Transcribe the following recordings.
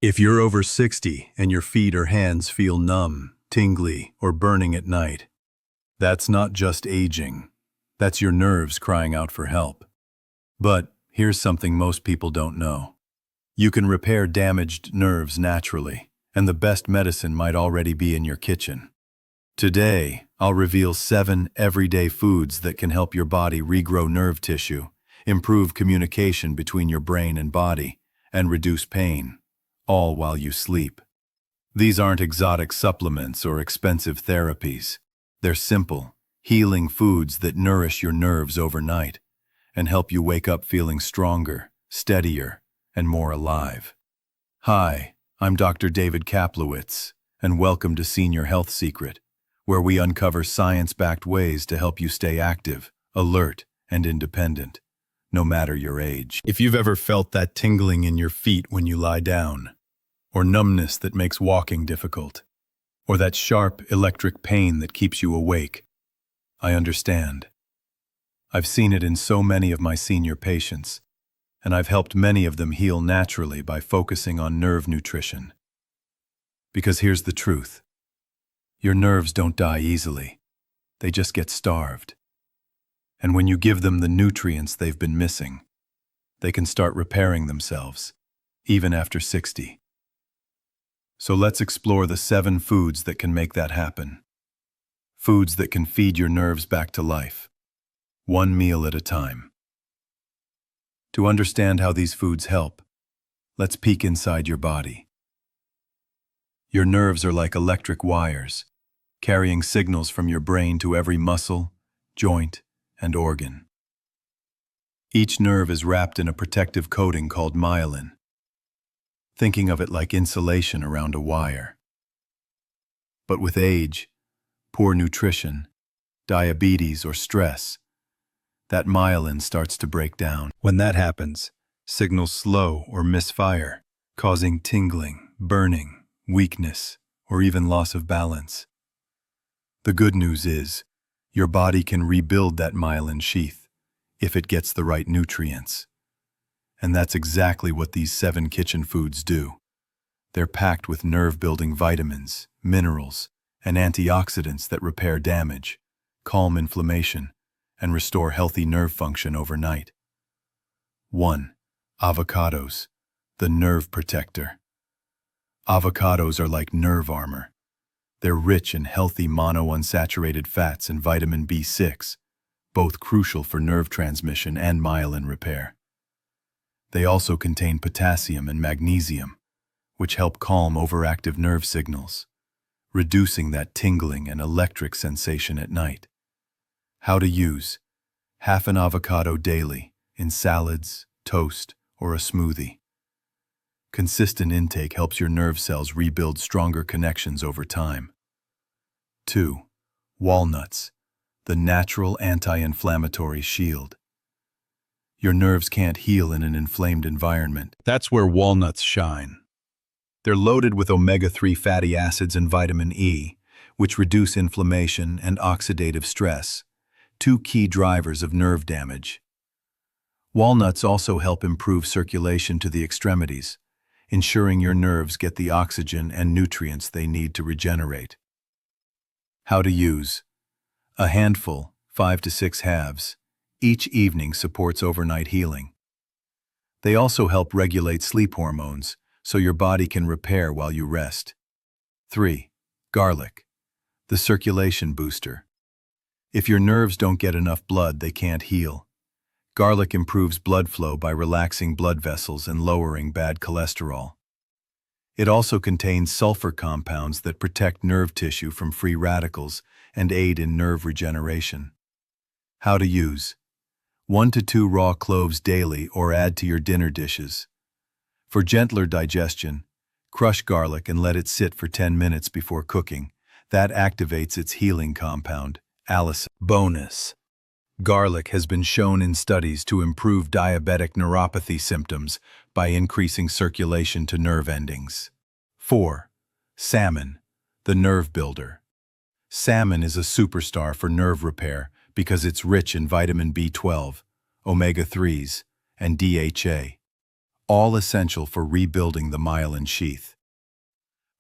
If you're over 60 and your feet or hands feel numb, tingly, or burning at night, that's not just aging. That's your nerves crying out for help. But here's something most people don't know. You can repair damaged nerves naturally, and the best medicine might already be in your kitchen. Today, I'll reveal 7 everyday foods that can help your body regrow nerve tissue, improve communication between your brain and body, and reduce pain, all while you sleep. These aren't exotic supplements or expensive therapies. They're simple, healing foods that nourish your nerves overnight and help you wake up feeling stronger, steadier, and more alive. Hi, I'm Dr. David Kaplowitz, and welcome to Senior Health Secret, where we uncover science-backed ways to help you stay active, alert, and independent, no matter your age. If you've ever felt that tingling in your feet when you lie down, or numbness that makes walking difficult, or that sharp electric pain that keeps you awake, I understand. I've seen it in so many of my senior patients, and I've helped many of them heal naturally by focusing on nerve nutrition. Because here's the truth. Your nerves don't die easily. They just get starved. And when you give them the nutrients they've been missing, they can start repairing themselves, even after 60. So let's explore the 7 foods that can make that happen. Foods that can feed your nerves back to life, one meal at a time. To understand how these foods help, let's peek inside your body. Your nerves are like electric wires, carrying signals from your brain to every muscle, joint, and organ. Each nerve is wrapped in a protective coating called myelin, thinking of it like insulation around a wire. But with age, poor nutrition, diabetes, or stress, that myelin starts to break down. When that happens, signals slow or misfire, causing tingling, burning, weakness, or even loss of balance. The good news is, your body can rebuild that myelin sheath if it gets the right nutrients. And that's exactly what these 7 kitchen foods do. They're packed with nerve-building vitamins, minerals, and antioxidants that repair damage, calm inflammation, and restore healthy nerve function overnight. 1. Avocados, the nerve protector. Avocados are like nerve armor. They're rich in healthy monounsaturated fats and vitamin B6, both crucial for nerve transmission and myelin repair. They also contain potassium and magnesium, which help calm overactive nerve signals, reducing that tingling and electric sensation at night. How to use: half an avocado daily in salads, toast, or a smoothie. Consistent intake helps your nerve cells rebuild stronger connections over time. 2. Walnuts, the natural anti-inflammatory shield. Your nerves can't heal in an inflamed environment. That's where walnuts shine. They're loaded with omega-3 fatty acids and vitamin E, which reduce inflammation and oxidative stress, 2 key drivers of nerve damage. Walnuts also help improve circulation to the extremities, ensuring your nerves get the oxygen and nutrients they need to regenerate. How to use: a handful, 5 to 6 halves, each evening supports overnight healing. They also help regulate sleep hormones, so your body can repair while you rest. 3. Garlic, the circulation booster. If your nerves don't get enough blood, they can't heal. Garlic improves blood flow by relaxing blood vessels and lowering bad cholesterol. It also contains sulfur compounds that protect nerve tissue from free radicals and aid in nerve regeneration. How to use: 1 to 2 raw cloves daily or add to your dinner dishes. For gentler digestion, crush garlic and let it sit for 10 minutes before cooking. That activates its healing compound, allicin. Bonus: garlic has been shown in studies to improve diabetic neuropathy symptoms by increasing circulation to nerve endings. 4. Salmon, the nerve builder. Salmon is a superstar for nerve repair because it's rich in vitamin B12, omega-3s, and DHA, all essential for rebuilding the myelin sheath.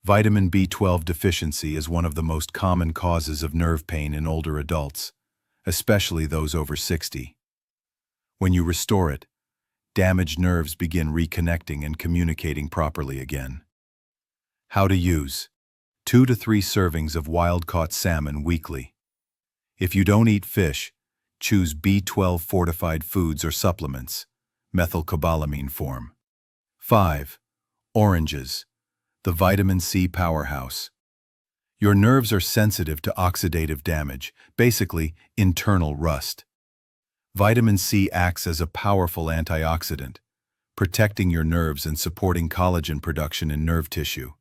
Vitamin B12 deficiency is one of the most common causes of nerve pain in older adults, especially those over 60. When you restore it, damaged nerves begin reconnecting and communicating properly again. How to use: 2 to 3 servings of wild-caught salmon weekly. If you don't eat fish, choose B12 fortified foods or supplements, methylcobalamin form. 5. Oranges, the vitamin C powerhouse. Your nerves are sensitive to oxidative damage, basically internal rust. Vitamin C acts as a powerful antioxidant, protecting your nerves and supporting collagen production in nerve tissue.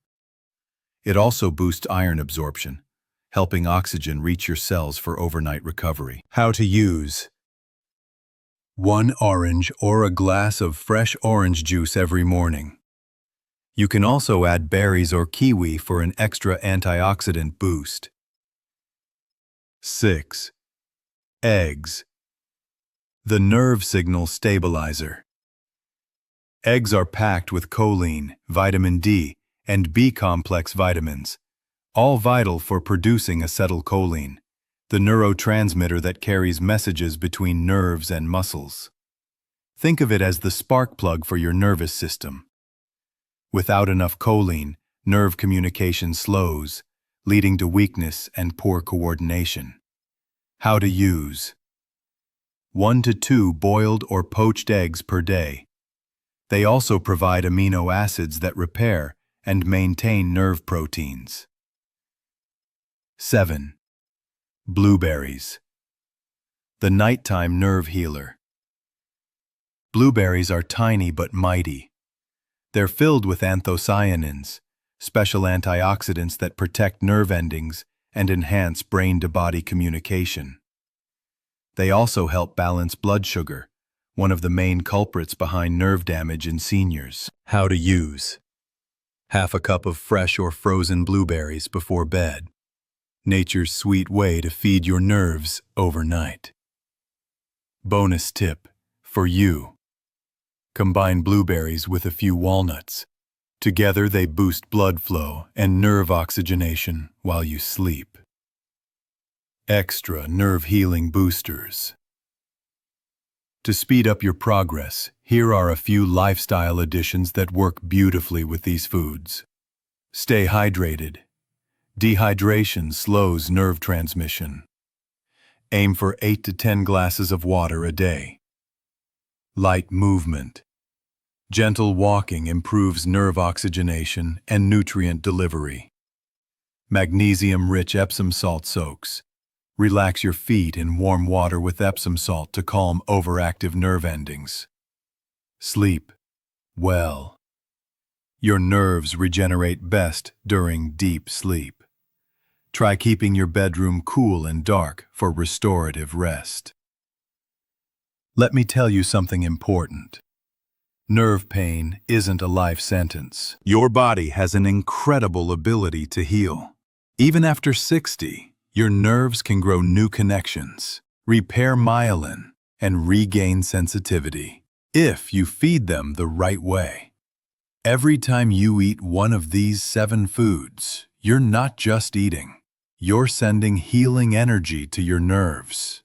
It also boosts iron absorption, helping oxygen reach your cells for overnight recovery. How to use: 1 orange or a glass of fresh orange juice every morning. You can also add berries or kiwi for an extra antioxidant boost. 6. Eggs, the nerve signal stabilizer. Eggs are packed with choline, vitamin D, and B-complex vitamins, all vital for producing acetylcholine, the neurotransmitter that carries messages between nerves and muscles. Think of it as the spark plug for your nervous system. Without enough choline, nerve communication slows, leading to weakness and poor coordination. How to use: 1 to 2 boiled or poached eggs per day. They also provide amino acids that repair and maintain nerve proteins. 7. Blueberries, the nighttime nerve healer. Blueberries are tiny but mighty. They're filled with anthocyanins, special antioxidants that protect nerve endings and enhance brain-to-body communication. They also help balance blood sugar, one of the main culprits behind nerve damage in seniors. How to use: 1/2 cup of fresh or frozen blueberries before bed. Nature's sweet way to feed your nerves overnight. Bonus tip for you: combine blueberries with a few walnuts. Together they boost blood flow and nerve oxygenation while you sleep. Extra nerve healing boosters. To speed up your progress, here are a few lifestyle additions that work beautifully with these foods. Stay hydrated. Dehydration slows nerve transmission. Aim for 8 to 10 glasses of water a day. Light movement. Gentle walking improves nerve oxygenation and nutrient delivery. Magnesium-rich Epsom salt soaks. Relax your feet in warm water with Epsom salt to calm overactive nerve endings. Sleep well. Your nerves regenerate best during deep sleep. Try keeping your bedroom cool and dark for restorative rest. Let me tell you something important. Nerve pain isn't a life sentence. Your body has an incredible ability to heal. Even after 60, your nerves can grow new connections, repair myelin, and regain sensitivity, if you feed them the right way. Every time you eat one of these 7 foods, you're not just eating. You're sending healing energy to your nerves.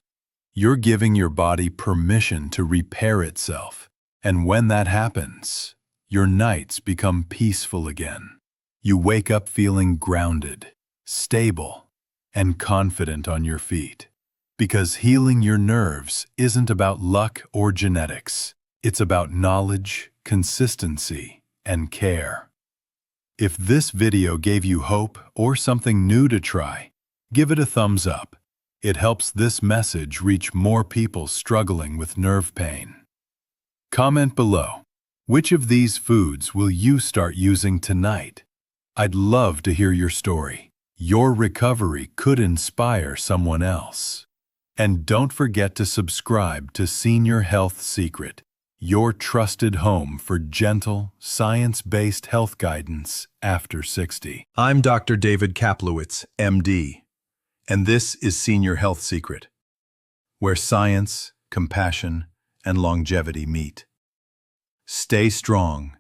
You're giving your body permission to repair itself. And when that happens, your nights become peaceful again. You wake up feeling grounded, stable, and confident on your feet. Because healing your nerves isn't about luck or genetics. It's about knowledge, consistency, and care. If this video gave you hope or something new to try, give it a thumbs up. It helps this message reach more people struggling with nerve pain. Comment below, which of these foods will you start using tonight? I'd love to hear your story. Your recovery could inspire someone else. And don't forget to subscribe to Senior Health Secret, your trusted home for gentle, science-based health guidance after 60. I'm Dr. David Kaplowitz, MD, and this is Senior Health Secret, where science, compassion, and longevity meet. Stay strong,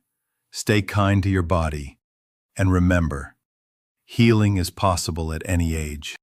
stay kind to your body, and remember, healing is possible at any age.